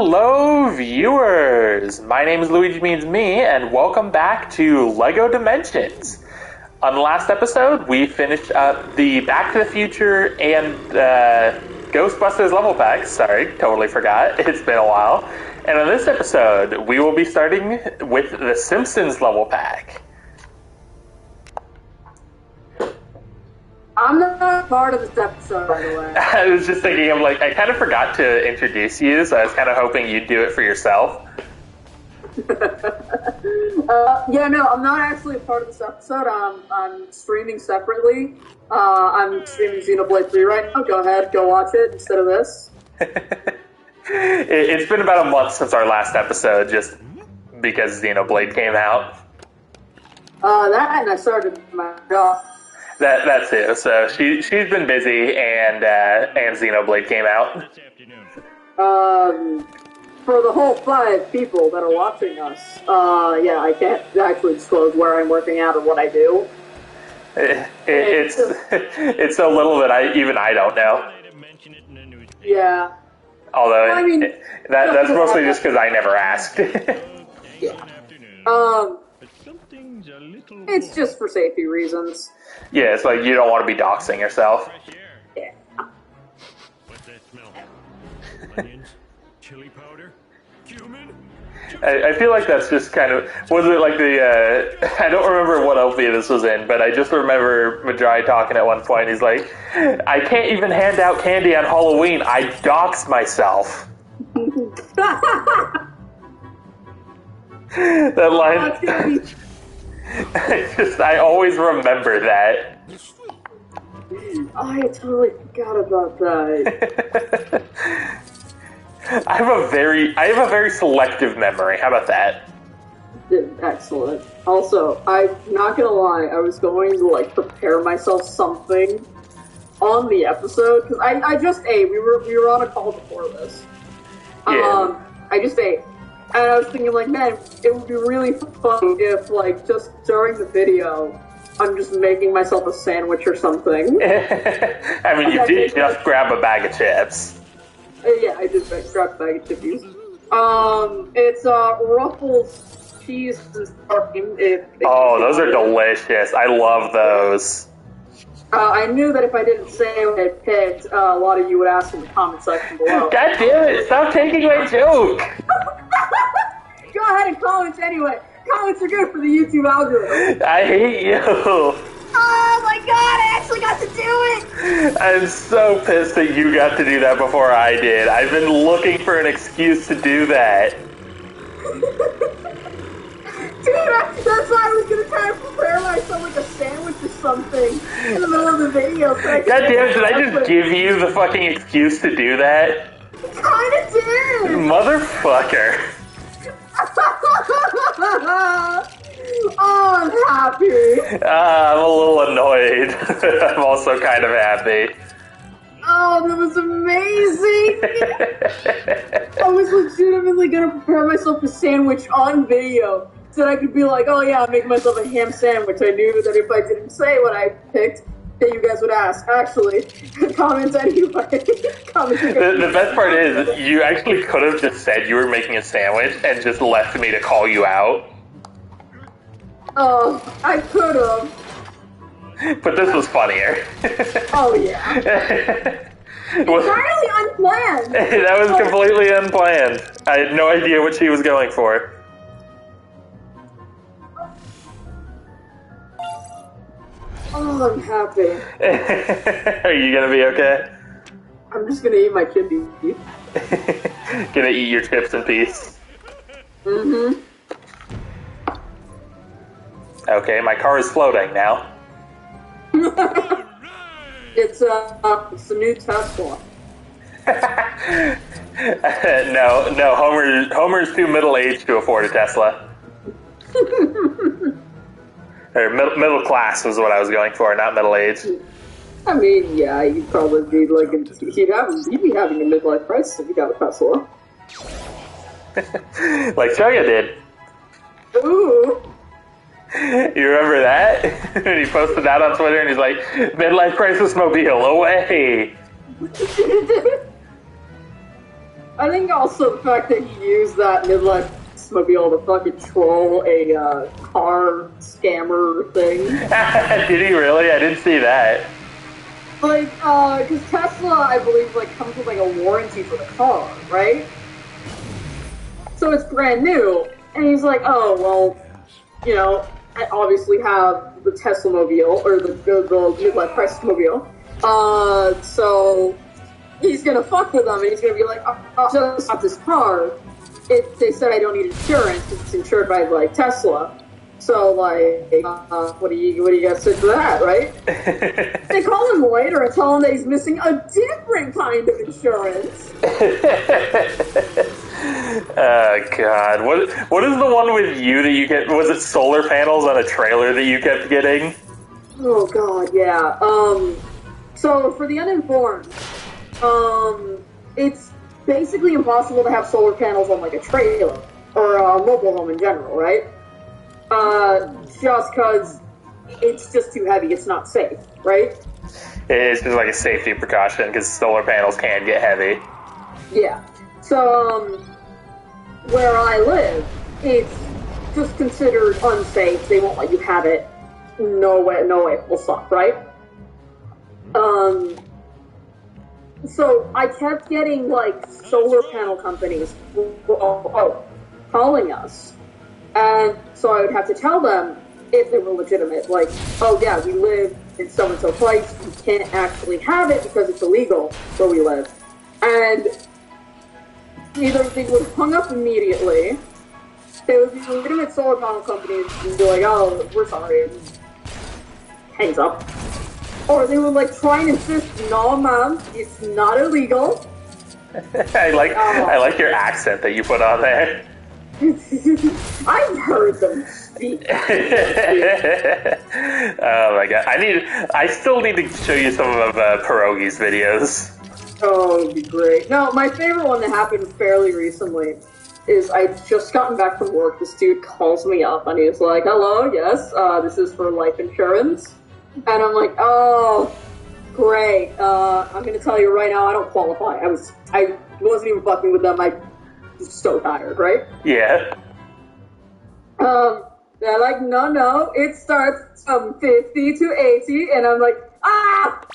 Hello, viewers! My name is Luigi Means Me, and welcome back to LEGO Dimensions. On the last episode, we finished up the Back to the Future and Ghostbusters level packs. Sorry, totally forgot. It's been a while. And on this episode, we will be starting with the Simpsons level pack. I'm not part of this episode, by the way. I was just thinking, I kind of forgot to introduce you, so I was kind of hoping you'd do it for yourself. No, I'm not actually a part of this episode. I'm streaming separately. I'm streaming Xenoblade 3 right now. Go ahead, go watch it instead of this. It's been about a month since our last episode, just because Xenoblade came out. That and I started my job. That too. So she's been busy, and Xenoblade came out. For the whole 5 people that are watching us, I can't actually disclose where I'm working at or what I do. It's so little that I don't know. Yeah. Although I mean, that's mostly just because I never asked. Yeah. It's just for safety reasons. Yeah, it's like you don't want to be doxing yourself. Yeah. What's that smell? Onions? Chili powder? Cumin? I feel like that's just kind of... Was it like the... I don't remember what LP this was in, but I just remember Madrai talking at one point. He's like, I can't even hand out candy on Halloween. I dox myself. That line... I always remember that. I totally forgot about that. I have a very selective memory. How about that? Excellent. Also, I'm not gonna lie, I was going to prepare myself something on the episode because I just ate. We were on a call before this. Yeah. I just ate. And I was thinking, man, it would be really funny if, just during the video, I'm just making myself a sandwich or something. I mean, you did just grab a bag of chips. Yeah, I did grab a bag of chippies. It's Ruffles cheese and sardine. Oh, those are delicious. I love those. I knew that if I didn't say what I picked, a lot of you would ask in the comment section below. God damn it! Stop taking my joke! Go ahead and comment anyway. Comments are good for the YouTube algorithm. I hate you. Oh my god, I actually got to do it! I'm so pissed that you got to do that before I did. I've been looking for an excuse to do that. Dude, that's why I was gonna try and prepare myself like a sandwich or something in the middle of the video. So God damn it, did I just give you the fucking excuse to do that? Kinda did! Motherfucker. Oh, I'm happy. I'm a little annoyed. I'm also kind of happy. Oh, that was amazing! I was legitimately gonna prepare myself a sandwich on video so that I could be like, oh yeah, I'm making myself a ham sandwich. I knew that if I didn't say what I picked, that you guys would ask. Actually, comment anyway. The best part is, you actually could have just said you were making a sandwich and just left me to call you out. Oh, I could have. But this was funnier. Oh yeah. Entirely unplanned. That was completely unplanned. I had no idea what she was going for. Oh, I'm happy. Are you gonna be okay? I'm just gonna eat my chippy. Gonna eat your chips in peace. Mm-hmm. Okay, my car is floating now. It's a new Tesla. No, Homer's too middle-aged to afford a Tesla. Or middle class was what I was going for, not middle-aged. I mean, yeah, you'd probably be he'd be having a midlife crisis if you got a Tesla. Like Shoya did. Ooh. You remember that? And he posted that on Twitter and he's like, midlife crisis mobile, away! I think also the fact that he used that midlife mobile to fucking troll a car scammer thing. Did he really? I didn't see that. Like, because Tesla, I believe, like, comes with, like, a warranty for the car, right? So it's brand new, and he's like, oh, well, you know, I obviously have the Tesla mobile, or the midlife crisis mobile, so he's gonna fuck with them, and he's gonna be like, I'll just stop this car. They said I don't need insurance because it's insured by, like, Tesla. So, like, what do you guys say to that, right? They call him later and tell him that he's missing a different kind of insurance. Oh, God. What is the one with you that you get? Was it solar panels on a trailer that you kept getting? Oh, God, yeah. So, for the uninformed, it's basically impossible to have solar panels on, like, a trailer or a mobile home in general, right? Just because it's just too heavy, it's not safe, right? It's just like a safety precaution because solar panels can get heavy. Yeah. So, where I live, it's just considered unsafe. They won't let you have it. No way, we'll stop, right? So I kept getting, like, solar panel companies calling us. And so I would have to tell them if they were legitimate, like, oh yeah, we live in so-and-so place, we can't actually have it because it's illegal where we live. And either they would have hung up immediately, they would be legitimate solar panel companies and be like, oh, we're sorry, hangs up. Or they would, like, try and insist, no, ma'am, it's not illegal. I like your accent that you put on there. I've heard them speak. Oh my god! I still need to show you some of Pierogi's videos. Oh, it'd be great. No, my favorite one that happened fairly recently is I'd just gotten back from work. This dude calls me up and he's like, hello, yes, this is for life insurance. And I'm like, oh, great. I'm gonna tell you right now, I don't qualify. I wasn't even fucking with them. I was so tired, right? Yeah. They're like, no, it starts from 50 to 80, and I'm like, fuck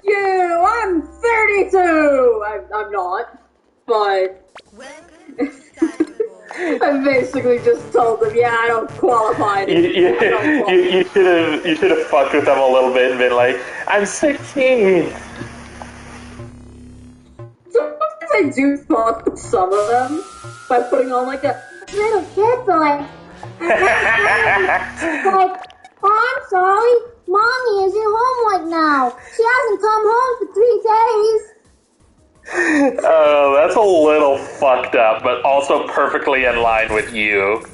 you, I'm 32! I'm not, but I basically just told them, yeah, I don't qualify. You should have fucked with them a little bit and been like, I'm 16! Sometimes I do fuck with some of them by putting on, like, a little kid boy. Like, oh, I'm sorry, Mommy isn't home right now. She hasn't come home for 3 days. Oh, that's a little fucked up, but also perfectly in line with you.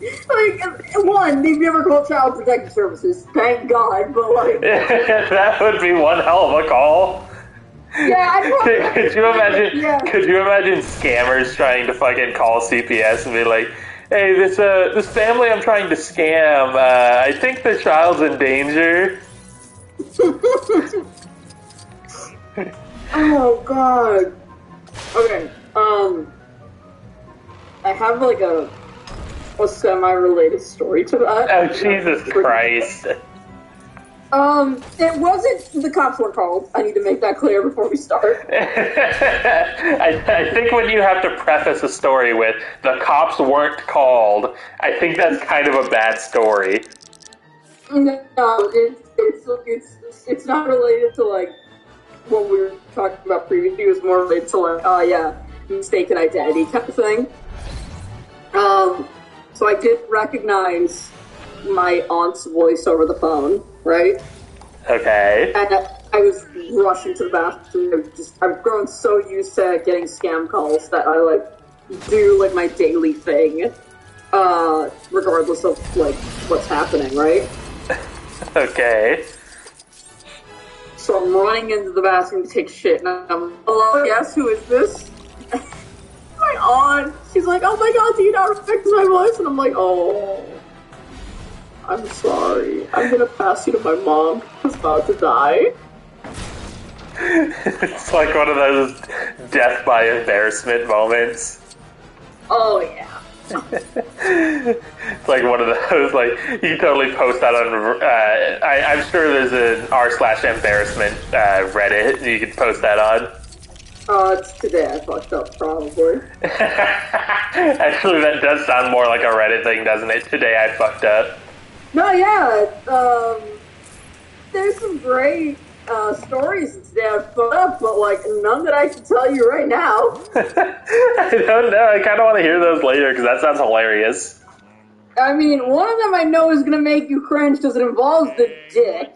Like, one, they've never called Child Protective Services, thank God, but like... That would be one hell of a call. Yeah, I'd probably... Could you imagine scammers trying to fucking call CPS and be like, hey, this family I'm trying to scam, I think the child's in danger. Oh, God. Okay, I have, like, a semi-related story to that. Oh, Jesus Christ. It wasn't the cops were called. I need to make that clear before we start. I think when you have to preface a story with, the cops weren't called, I think that's kind of a bad story. No, it's not related to, like, what we were talking about previously. It was more related to, like, mistaken identity kind of thing. So I did recognize my aunt's voice over the phone, right? Okay. And I was rushing to the bathroom. I've grown so used to getting scam calls that I, like, do, like, my daily thing, regardless of, like, what's happening, right? Okay. So I'm running into the bathroom to take shit, and I'm, hello, yes, who is this? My aunt. She's like, oh my god, do you not recognize my voice? And I'm like, oh, I'm sorry. I'm gonna pass you to my mom who's about to die. It's like one of those death by embarrassment moments. Oh yeah. It's like one of those, like, you can totally post that on, I'm sure there's an r/embarrassment Reddit you could post that on. It's today I fucked up, probably. Actually, that does sound more like a Reddit thing, doesn't it? Today I fucked up. No, yeah, there's some great stories today I fucked up, but like none that I can tell you right now. I don't know. I kind of want to hear those later because that sounds hilarious. I mean, one of them I know is gonna make you cringe because it involves the dick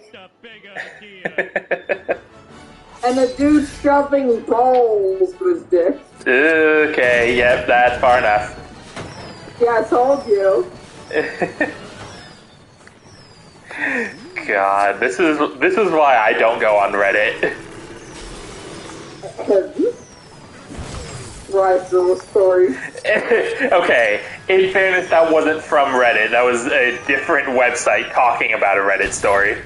and the dude shoving balls to his dick. Okay, yep, that's far enough. Yeah, I told you. God, this is why I don't go on Reddit. Right, so the story. Okay, in fairness, that wasn't from Reddit. That was a different website talking about a Reddit story.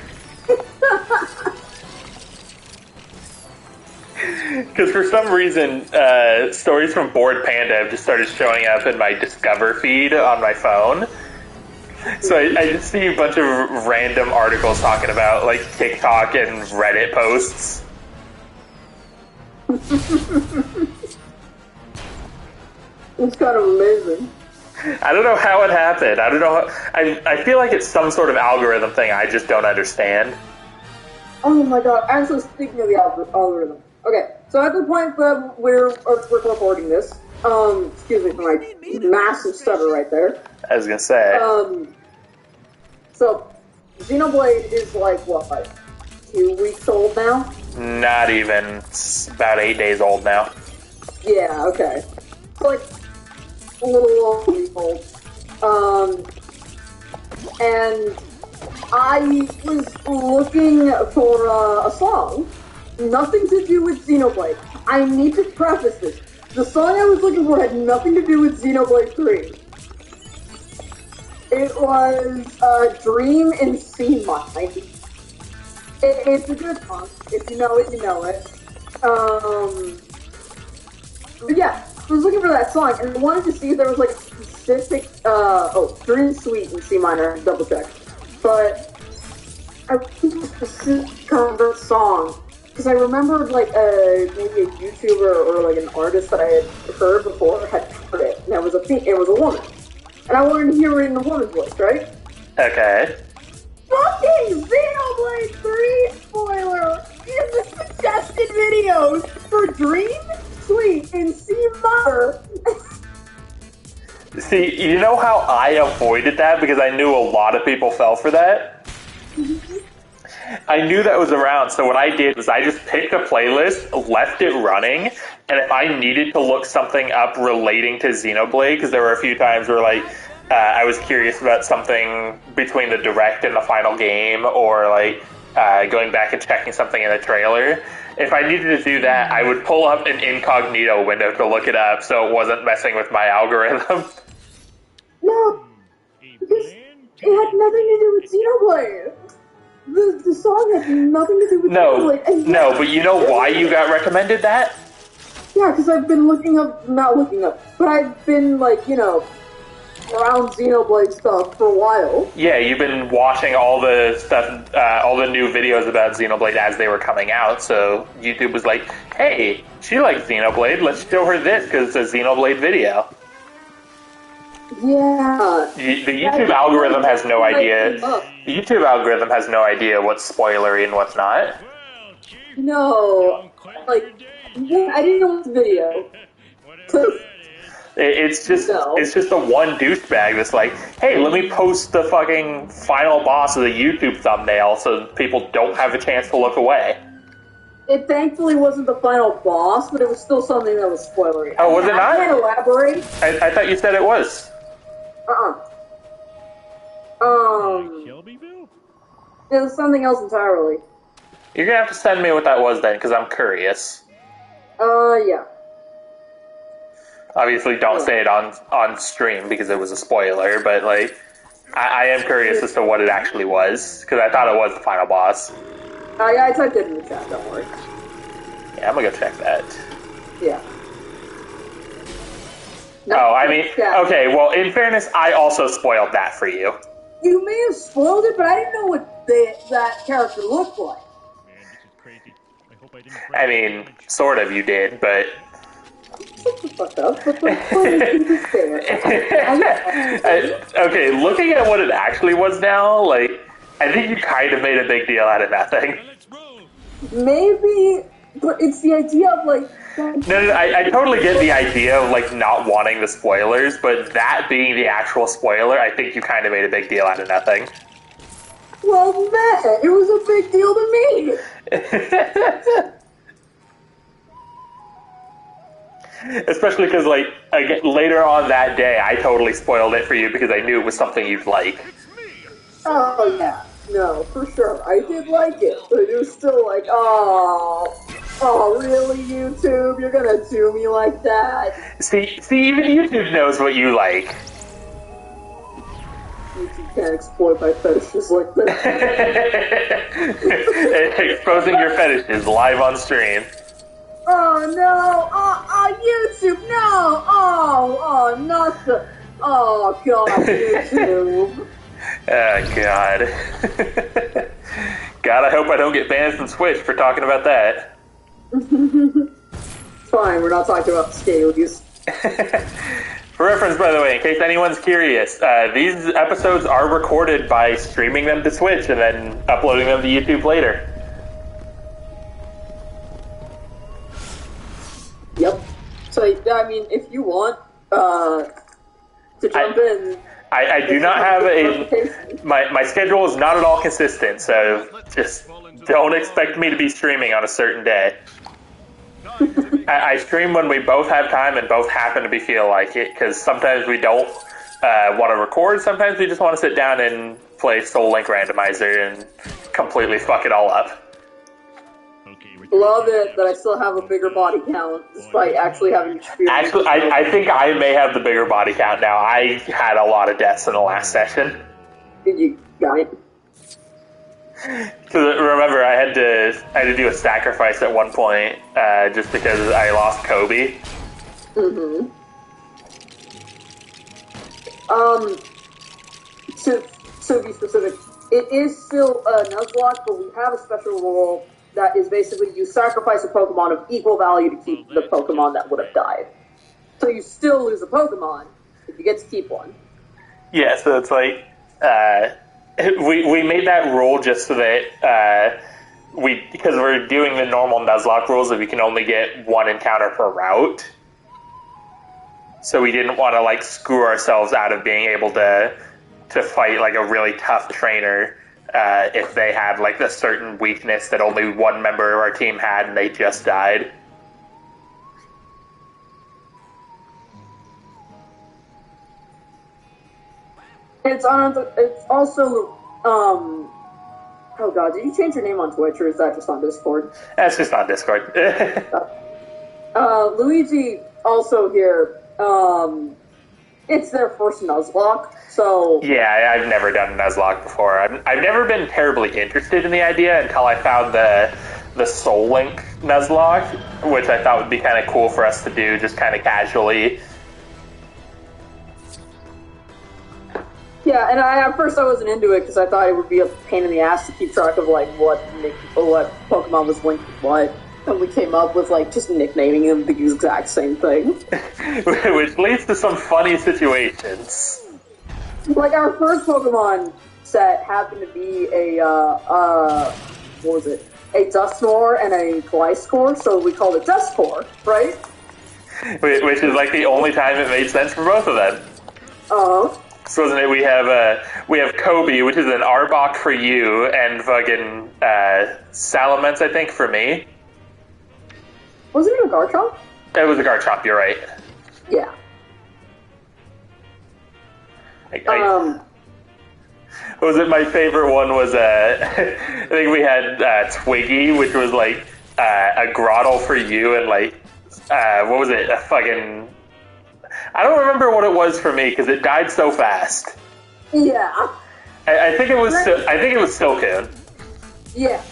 Because for some reason, stories from Bored Panda have just started showing up in my Discover feed on my phone. So I just see a bunch of random articles talking about, like, TikTok and Reddit posts. It's kind of amazing. I don't know how it happened. I don't know. I feel like it's some sort of algorithm thing I just don't understand. Oh my god, actually speaking of the algorithm. Okay, so at the point that we're recording this, excuse me for my massive stutter right there. I was gonna say. So, Xenoblade is like, what, like 2 weeks old now? Not even. It's about 8 days old now. Yeah, okay. It's like a little over a week old. And I was looking for a song. Nothing to do with Xenoblade. I need to preface this. The song I was looking for had nothing to do with Xenoblade 3. It was Dream in C minor. It's a good song. If you know it, you know it. But yeah, I was looking for that song, and I wanted to see if there was like a specific, Dream Suite in C minor, double check. But I think it was a specific cover song. Because I remembered like maybe a YouTuber or like an artist that I had heard before had covered it, and it was a woman. And I wanted to hear it in a woman's voice, right? Okay. Fucking Xenoblade 3 spoiler in the suggested videos for Dream Suite in C minor. See, you know how I avoided that because I knew a lot of people fell for that? I knew that was around, so what I did was I just picked a playlist, left it running, and if I needed to look something up relating to Xenoblade, because there were a few times where, like, I was curious about something between the direct and the final game, or, like, going back and checking something in the trailer. If I needed to do that, I would pull up an incognito window to look it up, so it wasn't messing with my algorithm. No, because it had nothing to do with Xenoblade. The song had nothing to do with Xenoblade. No, but you know why you got recommended that? Yeah, because I've been not looking up, but I've been, like, you know, around Xenoblade stuff for a while. Yeah, you've been watching all the stuff, all the new videos about Xenoblade as they were coming out, so YouTube was like, hey, she likes Xenoblade, let's show her this because it's a Xenoblade video. Yeah. The YouTube algorithm has no idea. The YouTube algorithm has no idea what's spoilery and what's not. No. Like, I didn't know what's the video. It's just the one douchebag that's like, hey, let me post the fucking final boss as a YouTube thumbnail so people don't have a chance to look away. It thankfully wasn't the final boss, but it was still something that was spoilery. Oh, was it not? I can't elaborate. I thought you said it was. Shelbyville? It was something else entirely. You're gonna have to send me what that was then, because I'm curious. Yeah. Obviously, don't say it on stream because it was a spoiler, but, like, I am curious as to what it actually was, because I thought it was the final boss. Yeah, I typed it in the chat, don't worry. Yeah, I'm gonna go check that. Yeah. Oh, I mean, okay, well, in fairness, I also spoiled that for you. You may have spoiled it, but I didn't know what that character looked like. Man, this is crazy. I hope I didn't I mean, sort of you did, but... Shut the fuck up, but the point is fair. Okay, looking at what it actually was now, like, I think you kind of made a big deal out of nothing. Let's roll. Maybe, but it's the idea of, like... No, I totally get the idea of, like, not wanting the spoilers, but that being the actual spoiler, I think you kind of made a big deal out of nothing. Well, man, it was a big deal to me! Especially because, like, again, later on that day, I totally spoiled it for you because I knew it was something you'd like. Oh, yeah. No, for sure. I did like it, but it was still like, oh, really, YouTube? You're gonna do me like that? See, even YouTube knows what you like. YouTube can't exploit my fetishes like that. Exposing your fetishes live on stream. Oh, no! YouTube, no! Oh, not the... Oh, God, YouTube. Oh, God. God, I hope I don't get banned from Twitch for talking about that. Fine, we're not talking about scalies. For reference, by the way, in case anyone's curious, these episodes are recorded by streaming them to Twitch and then uploading them to YouTube later. Yep. So, I mean, if you want to jump in... I do not have a... My schedule is not at all consistent, so just don't expect me to be streaming on a certain day. I stream when we both have time and both happen to feel like it, because sometimes we don't want to record, sometimes we just want to sit down and play Soul Link Randomizer and completely fuck it all up. Love it that I still have a bigger body count, despite actually having experience. Actually, I think I may have the bigger body count now. I had a lot of deaths in the last session. Did you got it? Because remember, I had to do a sacrifice at one point just because I lost Kobe. Mm-hmm. To be specific, it is still a Nuzlocke, but we have a special rule that is basically you sacrifice a Pokemon of equal value to keep the Pokemon that would have died. So you still lose a Pokemon, but you get to keep one. Yeah, so it's like, we made that rule just so that, because we're doing the normal Nuzlocke rules that we can only get one encounter per route. So we didn't want to, like, screw ourselves out of being able to fight, like, a really tough trainer, if they had, like, a certain weakness that only one member of our team had and they just died. It's also, oh god, did you change your name on Twitch, or is that just on Discord? That's just on Discord. Luigi, also here, it's their first Nuzlocke, so... Yeah, I've never done a Nuzlocke before. I've never been terribly interested in the idea until I found the Soul Link Nuzlocke, which I thought would be kind of cool for us to do, just kind of casually. Yeah, and at first I wasn't into it because I thought it would be a pain in the ass to keep track of like what Pokemon was linked with what, and we came up with like just nicknaming them the exact same thing, which leads to some funny situations. Like our first Pokemon set happened to be a what was it? A Dusknoir and a Gliscor, so we called it Duskor, right? Which is like the only time it made sense for both of them. So isn't it? We have Kobe, which is an Arbok for you, and fucking Salamence, I think, for me. Wasn't it a Garchomp? It was a Garchomp. You're right. Yeah. What was it? My favorite one was I think we had Twiggy, which was like a Grottle for you, and like what was it? A fucking. I don't remember what it was for me because it died so fast. Yeah. I think it was. I think it was Silcoon. Yeah.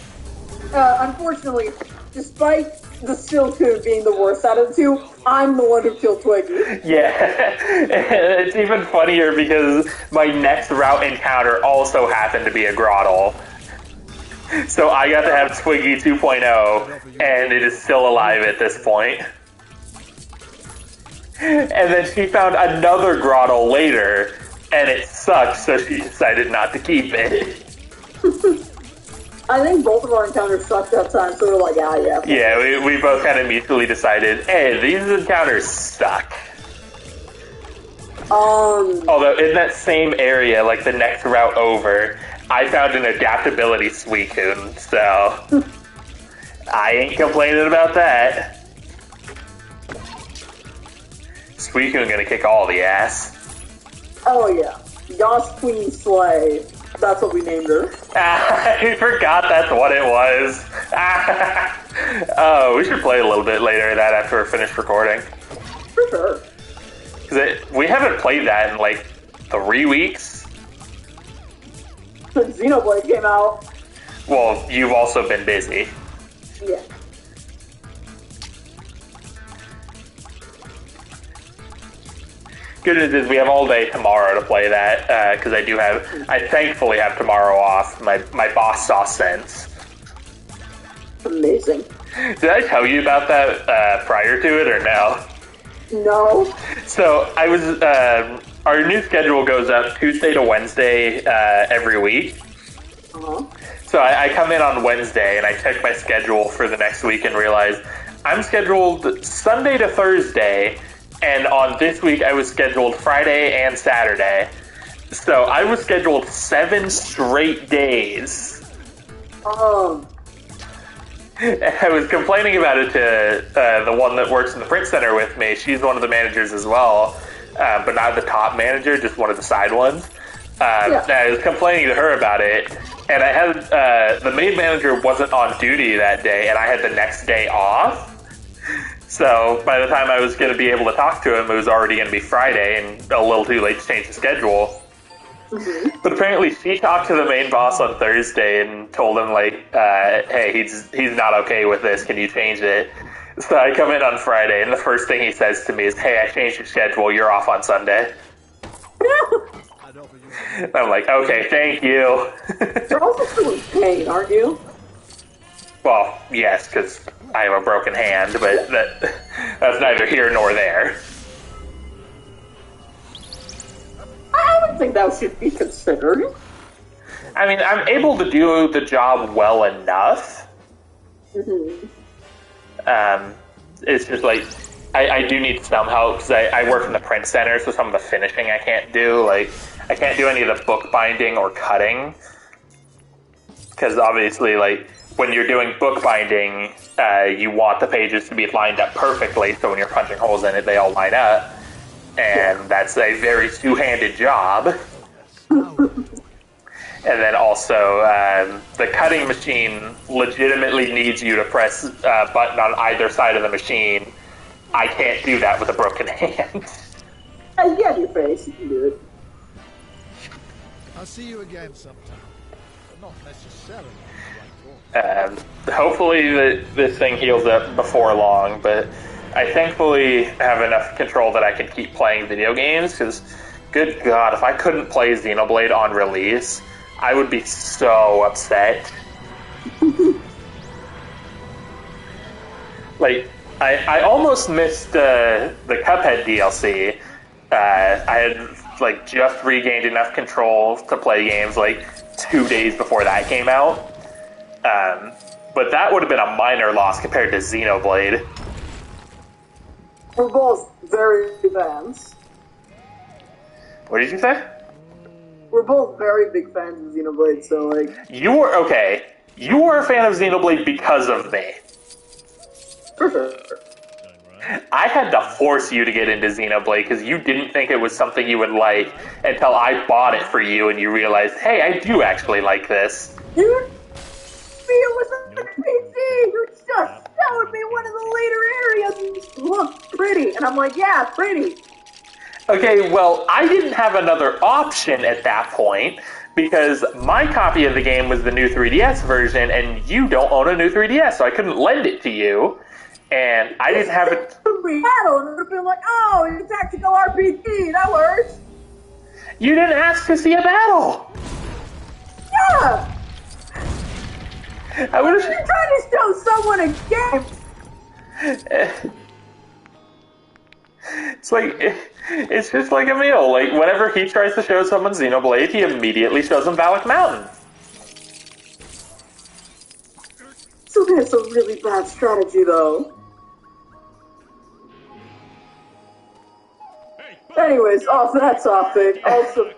Unfortunately, despite the Silcoon being the worst out of the two, I'm the one who killed Twiggy. Yeah, it's even funnier because my next route encounter also happened to be a Grottle. So I got to have Twiggy 2.0, and it is still alive at this point. And then she found another Grottle later, and it sucked, so she decided not to keep it. I think both of our encounters sucked that time, so we're like, yeah. Yeah, we both kind of mutually decided, hey, these encounters suck. Although in that same area, like the next route over, I found an adaptability Suicune, so I ain't complaining about that. Suicune gonna kick all the ass. Oh yeah, Yas Queen Slay. That's what we named her. I forgot that's what it was. Oh, we should play a little bit later that after we're finished recording. For sure. Because we haven't played that in like 3 weeks. Since Xenoblade came out. Well, you've also been busy. Yeah. Good news is we have all day tomorrow to play that, because I thankfully have tomorrow off. My boss saw sense. Amazing. Did I tell you about that prior to it or no? No. So I was, our new schedule goes up Tuesday to Wednesday every week. Uh-huh. So I come in on Wednesday and I check my schedule for the next week and realize I'm scheduled Sunday to Thursday, and on this week I was scheduled Friday and Saturday. So I was scheduled 7 straight days. I was complaining about it to the one that works in the print center with me. She's one of the managers as well, but not the top manager, just one of the side ones. Yeah. I was complaining to her about it, and I had the main manager wasn't on duty that day, and I had the next day off. So by the time I was going to be able to talk to him, it was already going to be Friday, and a little too late to change the schedule. Mm-hmm. But apparently she talked to the main boss on Thursday and told him, like, hey, he's not okay with this, can you change it? So I come in on Friday, and the first thing he says to me is, hey, I changed your schedule, you're off on Sunday. And I'm like, okay, thank you. You're also still in pain, aren't you? Well, yes, because I have a broken hand, but that's neither here nor there. I would think that should be considered. I mean, I'm able to do the job well enough. Mm-hmm. It's just like, I do need some help, because I work in the print center, so some of the finishing I can't do. Like, I can't do any of the book binding or cutting. Because obviously, like, when you're doing book binding, you want the pages to be lined up perfectly, so when you're punching holes in it, they all line up. And that's a very two-handed job. And then also, the cutting machine legitimately needs you to press a button on either side of the machine. I can't do that with a broken hand. Yeah, your face, you can do it. I'll see you again sometime, but not necessarily. Hopefully this thing heals up before long, but I thankfully have enough control that I can keep playing video games, because, good God, if I couldn't play Xenoblade on release, I would be so upset. Like, I almost missed the Cuphead DLC. I had, like, just regained enough control to play games, like, 2 days before that came out. But that would have been a minor loss compared to Xenoblade. We're both very big fans. What did you say? We're both very big fans of Xenoblade, so, like... You were a fan of Xenoblade because of me. For sure. I had to force you to get into Xenoblade because you didn't think it was something you would like until I bought it for you and you realized, hey, I do actually like this. You it was a PC! You just showed me one of the later areas and just looked pretty. And I'm like, yeah, pretty. Okay, well, I didn't have another option at that point because my copy of the game was the new 3DS version and you don't own a new 3DS, so I couldn't lend it to you. And I didn't have it. Battle, and it would have been like, oh, it's a tactical RPG, that works. You didn't ask to see a battle. Yeah. I would You're have. trying to show someone a game. It's like it's just like a meal. Like whenever he tries to show someone Xenoblade, he immediately shows them Valak Mountain. So that's a really bad strategy, though. Anyways, off that topic. Also,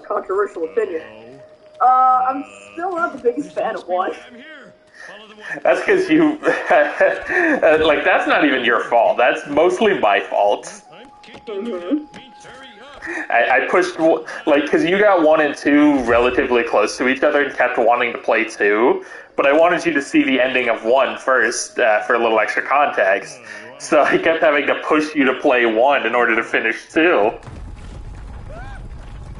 controversial opinion. I'm still not the biggest fan of one. That's because you like that's not even your fault. That's mostly my fault. Mm-hmm. I pushed like because you got 1 and 2 relatively close to each other and kept wanting to play 2, but I wanted you to see the ending of 1 first for a little extra context. So I kept having to push you to play 1 in order to finish 2.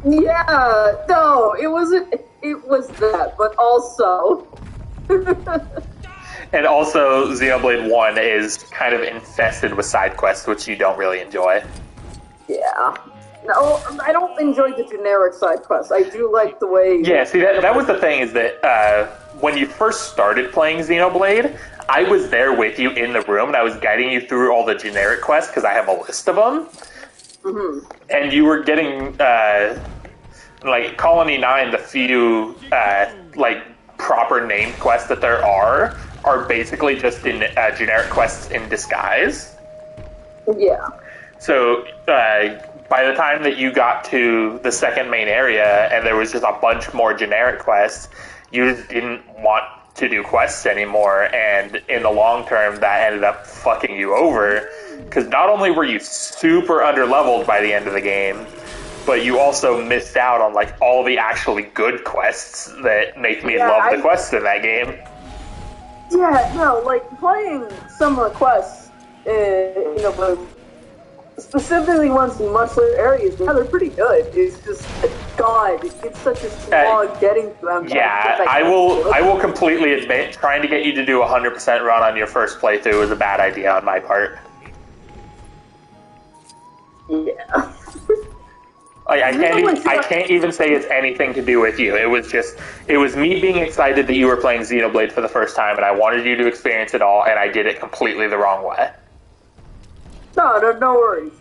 Yeah, no, it wasn't. It was that, but also. And also, Xenoblade 1 is kind of infested with side quests, which you don't really enjoy. Yeah. No, I don't enjoy the generic side quests. I do like the way... Yeah, see, that was the thing, is that when you first started playing Xenoblade, I was there with you in the room, and I was guiding you through all the generic quests, because I have a list of them. Mm-hmm. And you were getting, like, Colony 9, the few, proper named quests that there are basically just in generic quests in disguise. Yeah. So, by the time that you got to the second main area and there was just a bunch more generic quests, you just didn't want to do quests anymore, and in the long term that ended up fucking you over, because not only were you super underleveled by the end of the game, but you also missed out on like all the actually good quests that make me love the quests in that game. Yeah, no, like playing some of the quests, but specifically ones in much later areas, yeah, they're pretty good. It's just, God, it's such a slog getting to them. Yeah, I will completely admit, trying to get you to do a 100% run on your first playthrough was a bad idea on my part. Yeah. I can't even say it's anything to do with you. It was me being excited that you were playing Xenoblade for the first time, and I wanted you to experience it all, and I did it completely the wrong way. No worries.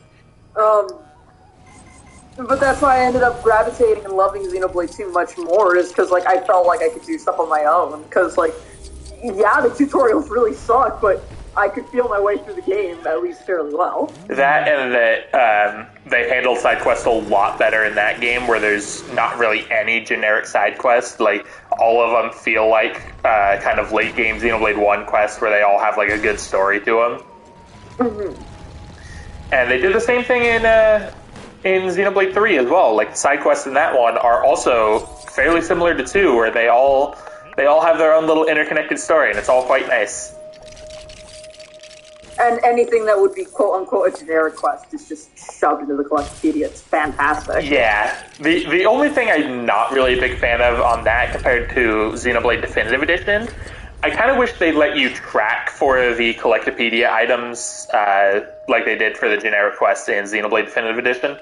But that's why I ended up gravitating and loving Xenoblade 2 much more, is because, like, I felt like I could do stuff on my own. Because, like, yeah, the tutorials really suck, but I could feel my way through the game at least fairly well. That and that they handle side quests a lot better in that game, where there's not really any generic side quests. Like, all of them feel like kind of late game Xenoblade 1 quests, where they all have like a good story to them. Mm-hmm. And they did the same thing in Xenoblade 3 as well. Like, the side quests in that one are also fairly similar to 2, where they all have their own little interconnected story, and it's all quite nice. And anything that would be quote-unquote a generic quest is just shoved into the Collectopedia. It's fantastic. Yeah. The only thing I'm not really a big fan of on that compared to Xenoblade Definitive Edition, I kind of wish they'd let you track for the Collectopedia items like they did for the generic quests in Xenoblade Definitive Edition.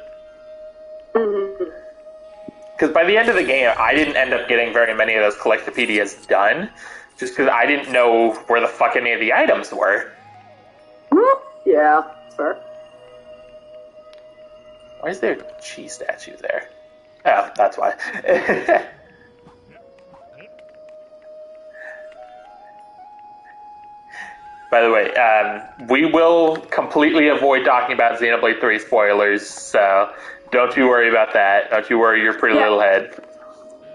Mm-hmm. Because by the end of the game, I didn't end up getting very many of those Collectopedias done, just because I didn't know where the fuck any of the items were. Yeah, fair. Why is there a chi statue there? Oh, that's why. By the way, we will completely avoid talking about Xenoblade 3 spoilers, so don't you worry about that. Don't you worry your pretty little head.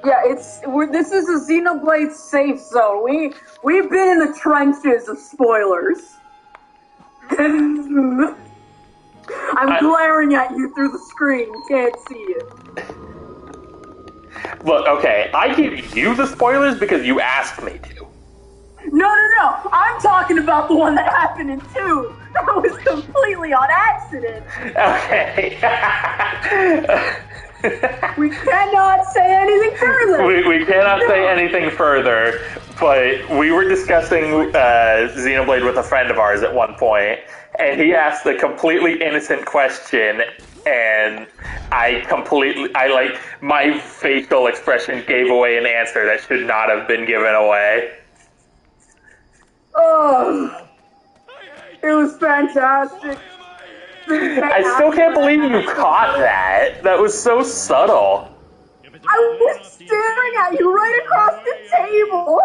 Yeah, this is a Xenoblade safe zone. We've been in the trenches of spoilers. I'm glaring at you through the screen. You can't see it. Look, okay, I give you the spoilers because you asked me to. No. I'm talking about the one that happened in 2. That was completely on accident. Okay. We cannot say anything further. We cannot say anything further, but we were discussing Xenoblade with a friend of ours at one point, and he asked a completely innocent question, and my facial expression gave away an answer that should not have been given away. Oh, it was fantastic. I still can't believe you caught that. That was so subtle. I was staring at you right across the table.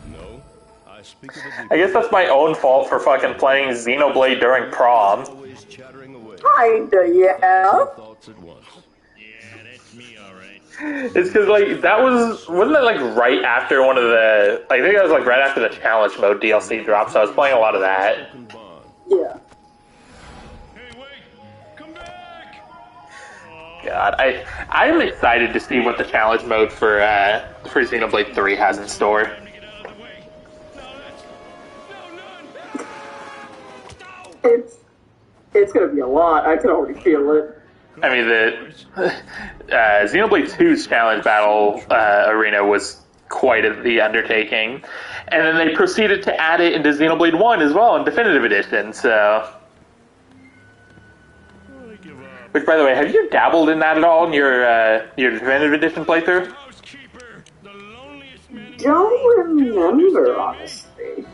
No, I speak of I guess that's my own fault for fucking playing Xenoblade during prom. always chattering away. Kinda, yeah. Thoughts at once. Yeah, that's me, alright. It's because, like, wasn't that, like, right after one of the, I think that was, like, right after the challenge mode DLC dropped, so I was playing a lot of that. Yeah. Hey, wait! Come back! God, I'm excited to see what the challenge mode for Xenoblade 3 has in store. Time to get out of the way! No, none! It's gonna be a lot. I can already feel it. I mean, the Xenoblade 2's challenge battle arena was quite the undertaking, and then they proceeded to add it into Xenoblade 1 as well in Definitive Edition, so... I give up. Which, by the way, have you dabbled in that at all in your Definitive Edition playthrough? Housekeeper! The loneliest man... Don't remember, honestly.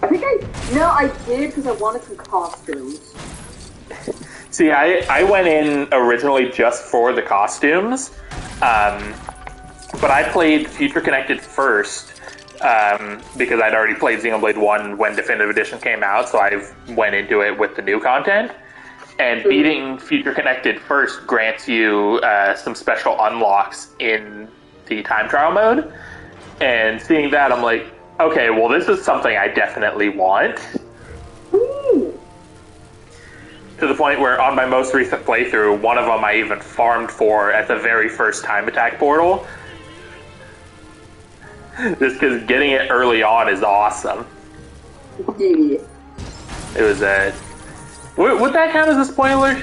I think I did because I wanted some costumes. See, I went in originally just for the costumes, but I played Future Connected first because I'd already played Xenoblade 1 when Definitive Edition came out, so I went into it with the new content. And beating Future Connected first grants you some special unlocks in the time trial mode. And seeing that, I'm like, okay, well, this is something I definitely want. Ooh. To the point where on my most recent playthrough, one of them I even farmed for at the very first time attack portal. Just because getting it early on is awesome. Yeah. It was a... Would that count as a spoiler?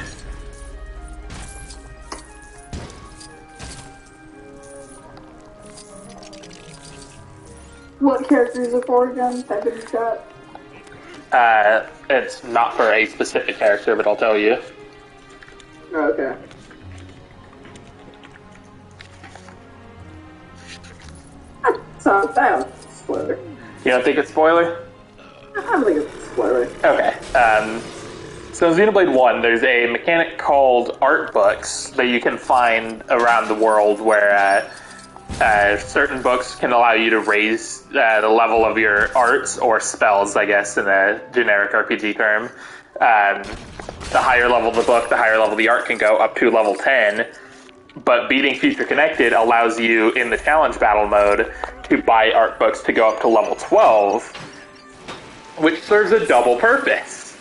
What character is it for again? Type it in chat. It's not for a specific character, but I'll tell you. Oh, okay. So that was a spoiler. You don't think it's spoiler? I don't think it's a spoiler. Okay. So in Xenoblade 1, there's a mechanic called art books that you can find around the world where certain books can allow you to raise the level of your arts or spells, I guess, in a generic RPG term. The higher level the book, the higher level the art can go, up to level 10. But beating Future Connected allows you, in the challenge battle mode, to buy art books to go up to level 12, which serves a double purpose.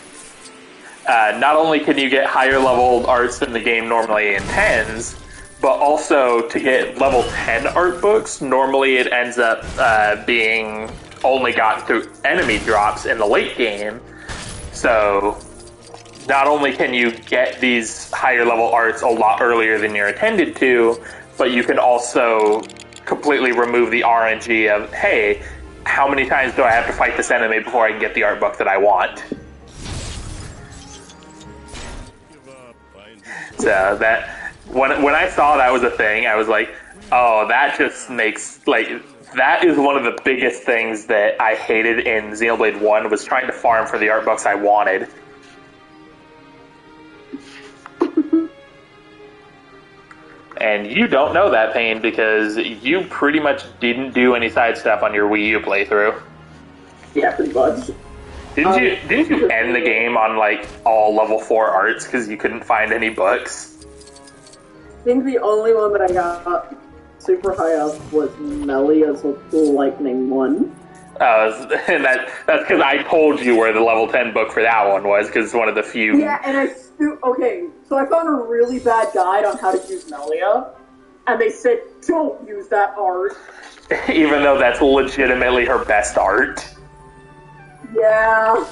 Not only can you get higher leveled arts than the game normally intends, but also to get level 10 art books, normally it ends up being only gotten through enemy drops in the late game. So not only can you get these higher level arts a lot earlier than you're intended to, but you can also completely remove the RNG of, hey, how many times do I have to fight this enemy before I can get the art book that I want? So that when I saw that was a thing, I was like, oh, that just makes, like, that is one of the biggest things that I hated in Xenoblade 1, was trying to farm for the art books I wanted. And you don't know that pain because you pretty much didn't do any side stuff on your Wii U playthrough. Yeah, pretty much. Didn't you end the game on, like, all level 4 arts because you couldn't find any books? I think the only one that I got super high up was Melia's Lightning one. And that's because I told you where the level 10 book for that one was, because it's one of the few... Yeah, and okay, so I found a really bad guide on how to use Melia, and they said, don't use that art. Even though that's legitimately her best art. Yeah.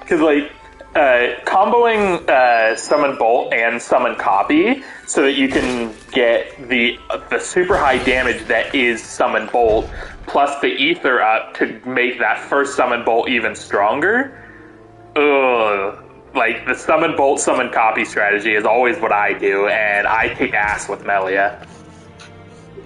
Because, like, comboing summon bolt and summon copy so that you can get the super high damage that is summon bolt plus the ether up to make that first summon bolt even stronger. Ugh. Like, the summon bolt, summon copy strategy is always what I do, and I kick ass with Melia.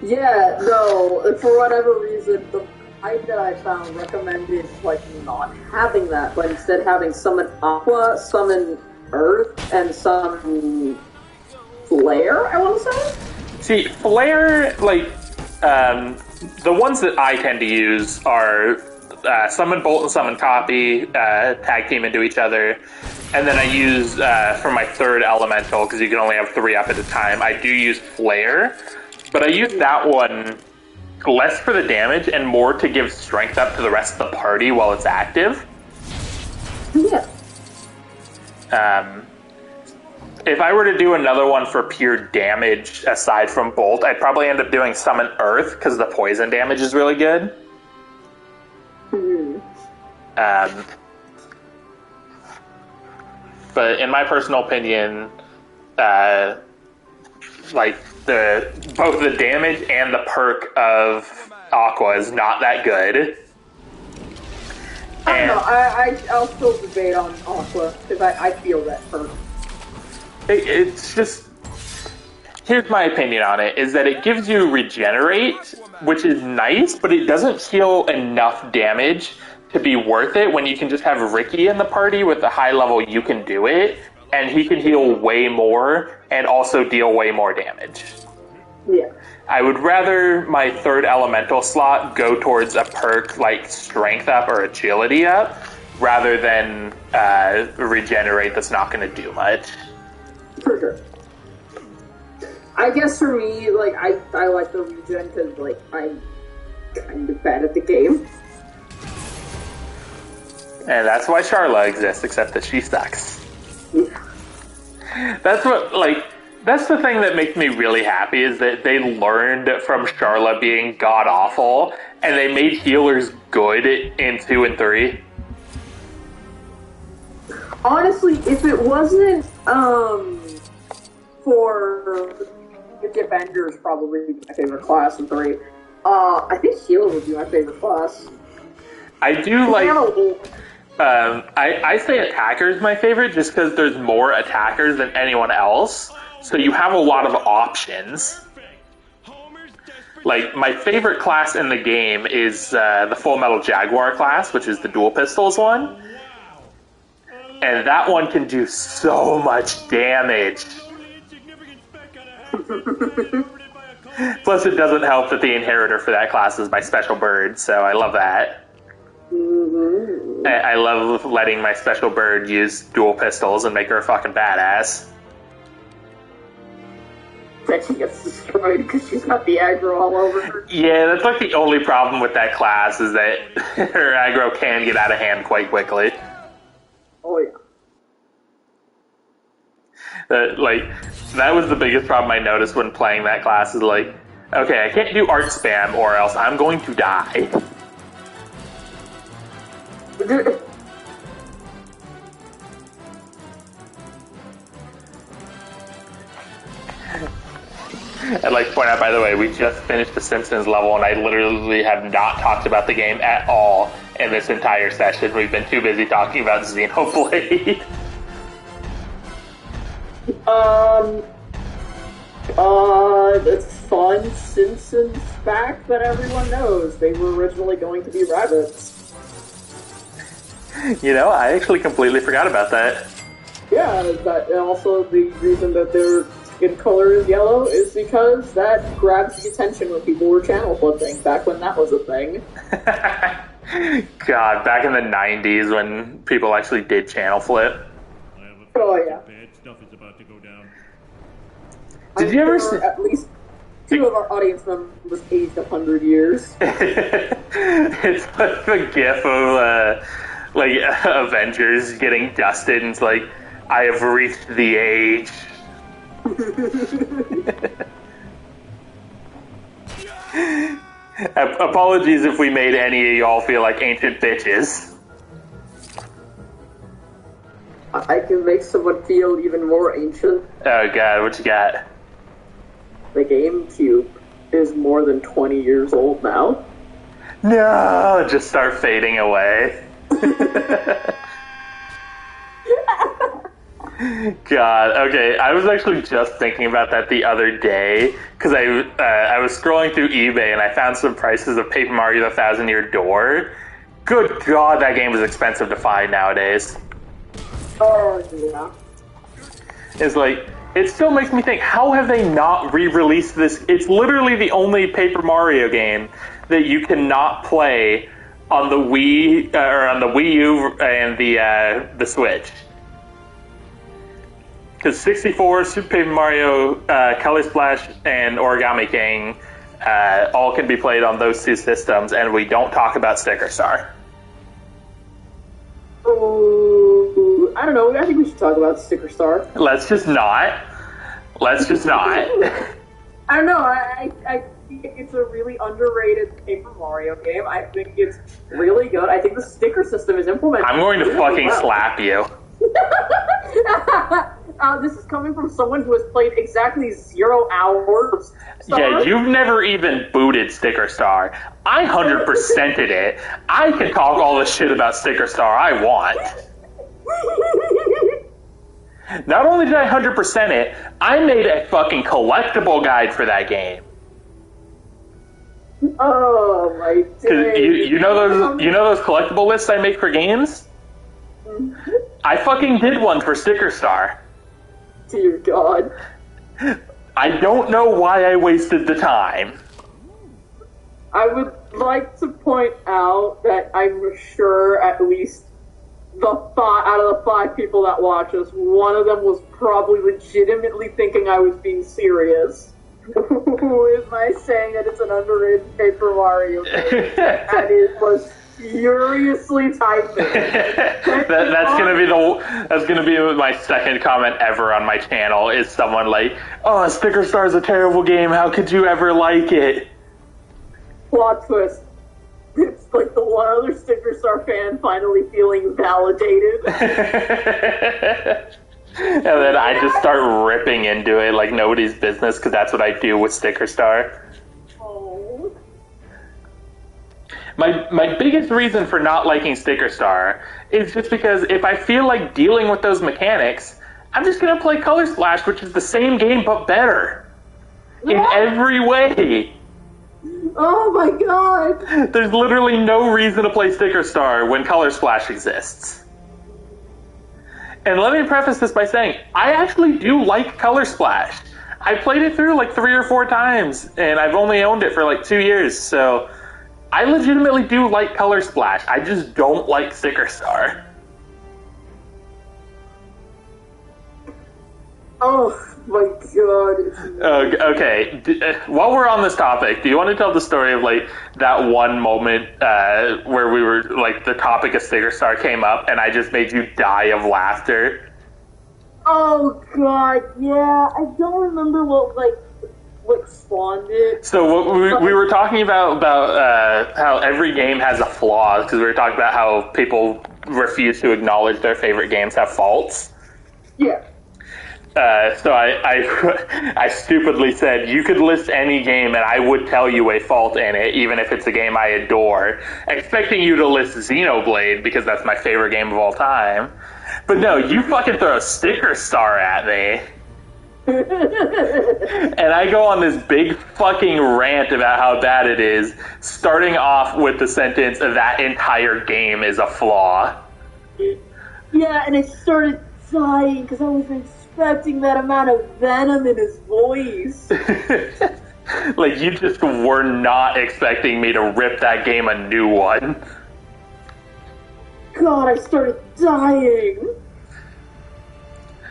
Yeah, no, for whatever reason, the guide that I found recommended, like, not having that, but instead having summon Aqua, summon Earth, and summon Flare, I want to say? See, Flare, like, the ones that I tend to use are summon bolt and summon copy, tag team into each other, and then I use, for my third elemental, because you can only have 3 up at a time, I do use Flare, but I use that one less for the damage and more to give strength up to the rest of the party while it's active. Yeah. If I were to do another one for pure damage aside from bolt, I'd probably end up doing summon Earth, because the poison damage is really good. But in my personal opinion, like both the damage and the perk of Aqua is not that good. I don't know, I'll still debate on Aqua, because I feel that perk. It's just... Here's my opinion on it, is that it gives you regenerate, which is nice, but it doesn't heal enough damage to be worth it when you can just have Ricky in the party with the high level you can do it, and he can heal way more and also deal way more damage. Yeah. I would rather my third elemental slot go towards a perk like strength up or agility up rather than regenerate that's not going to do much. For sure. I guess for me, like, I like the regen because, like, I'm kind of bad at the game. And that's why Charla exists, except that she sucks. That's the thing that makes me really happy, is that they learned from Charla being god-awful, and they made healers good in 2 and 3. Honestly, if it wasn't, for the Avengers, probably my favorite class in 3, I think healer would be my favorite class. I do like... I say attacker is my favorite just because there's more attackers than anyone else, so you have a lot of options. Like, my favorite class in the game is the Full Metal Jaguar class, which is the dual pistols one. And that one can do so much damage. Plus, it doesn't help that the inheritor for that class is my special bird, so I love that. I love letting my special bird use dual pistols and make her a fucking badass. That she gets destroyed because she's got the aggro all over her. Yeah, that's like the only problem with that class, is that her aggro can get out of hand quite quickly. Oh yeah. That was the biggest problem I noticed when playing that class, is like, okay, I can't do art spam or else I'm going to die. I'd like to point out, by the way, we just finished the Simpsons level, and I literally have not talked about the game at all in this entire session. We've been too busy talking about Xenoblade. It's fun Simpsons fact that everyone knows. They were originally going to be rabbits. You know, I actually completely forgot about that. Yeah, and also the reason that their skin color is yellow is because that grabs the attention when people were channel flipping, back when that was a thing. God, back in the 90s when people actually did channel flip. Oh, yeah. Bad stuff is about to go down. Did you ever see... At least 2 of our audience members aged 100 years. It's like the gif of, Avengers getting dusted, and it's like, I have reached the age. Apologies if we made any of y'all feel like ancient bitches. I can make someone feel even more ancient. Oh god, what you got? The GameCube is more than 20 years old now. No, just start fading away. God, okay, I was actually just thinking about that the other day, because I was scrolling through eBay and I found some prices of Paper Mario the Thousand Year Door. Good God, that game is expensive to find nowadays. Oh, yeah. It's like, it still makes me think, how have they not re-released this? It's literally the only Paper Mario game that you cannot play on the Wii, or on the Wii U and the Switch. Because 64, Super Paper Mario, Color Splash, and Origami King all can be played on those two systems, and we don't talk about Sticker Star. Ooh, I don't know. I think we should talk about Sticker Star. Let's just not. Let's just not. I don't know. I think it's a really underrated Paper Mario game. I think it's really good. I think the sticker system is implemented. I'm going to really fucking well. slap you. This is coming from someone who has played exactly 0 hours. Yeah, you've never even booted Sticker Star. I 100%ed it. I can talk all the shit about Sticker Star I want. Not only did I 100% it, I made a fucking collectible guide for that game. Oh my days! You know those collectible lists I make for games? I fucking did one for Sticker Star. Dear God. I don't know why I wasted the time. I would like to point out that I'm sure at least out of the 5 people that watch us, one of them was probably legitimately thinking I was being serious. Who is my saying that it's an underrated Paper Mario game? And it was furiously typing. That's gonna be my second comment ever on my channel, is someone like, oh, Sticker Star's a terrible game, how could you ever like it? Plot twist. It's like the one other Sticker Star fan finally feeling validated. And then I just start ripping into it like nobody's business, because that's what I do with Sticker Star. Oh. My biggest reason for not liking Sticker Star is just because if I feel like dealing with those mechanics, I'm just going to play Color Splash, which is the same game but better. In every way. Oh my God! There's literally no reason to play Sticker Star when Color Splash exists. And let me preface this by saying, I actually do like Color Splash. I played it through like 3 or 4 times, and I've only owned it for like 2 years, so I legitimately do like Color Splash. I just don't like Sticker Star. Oh my God! Okay, while we're on this topic, do you want to tell the story of like that one moment where we were like the topic of Sticker Star came up and I just made you die of laughter? Oh God, yeah. I don't remember what spawned it. So what we were talking about how every game has a flaw, because we were talking about how people refuse to acknowledge their favorite games have faults. Yeah. So I stupidly said, you could list any game and I would tell you a fault in it, even if it's a game I adore, expecting you to list Xenoblade, because that's my favorite game of all time. But no, you fucking throw a Sticker Star at me. And I go on this big fucking rant about how bad it is, starting off with the sentence, that entire game is a flaw. Yeah, and I started dying because I was expecting that amount of venom in his voice. Like, you just were not expecting me to rip that game a new one. God, I started dying.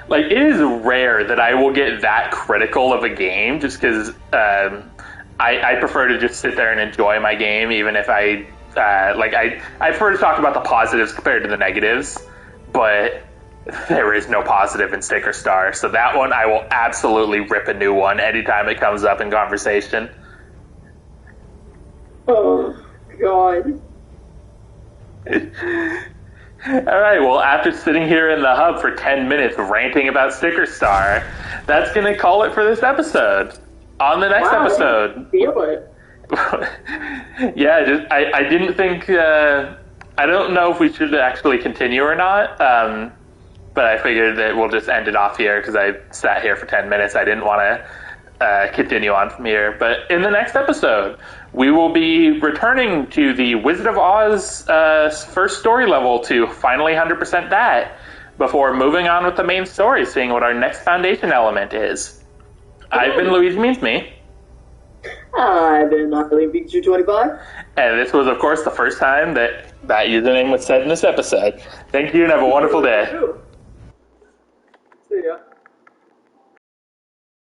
Like, it is rare that I will get that critical of a game, just because I prefer to just sit there and enjoy my game, even if I prefer to talk about the positives compared to the negatives, but there is no positive in Sticker Star, so that one I will absolutely rip a new one anytime it comes up in conversation. Oh, God. All right, well, after sitting here in the hub for 10 minutes ranting about Sticker Star, that's going to call it for this episode. On the next Wow, episode... feel it. Yeah, I didn't think... I don't know if we should actually continue or not, but I figured that we'll just end it off here because I sat here for 10 minutes. I didn't want to continue on from here. But in the next episode, we will be returning to the Wizard of Oz first story level to finally 100% that before moving on with the main story, seeing what our next foundation element is. I've been Luigi Means Me. I've been Natalie Pikachu 25. And this was, of course, the first time that username was said in this episode. Thank you and have a wonderful day.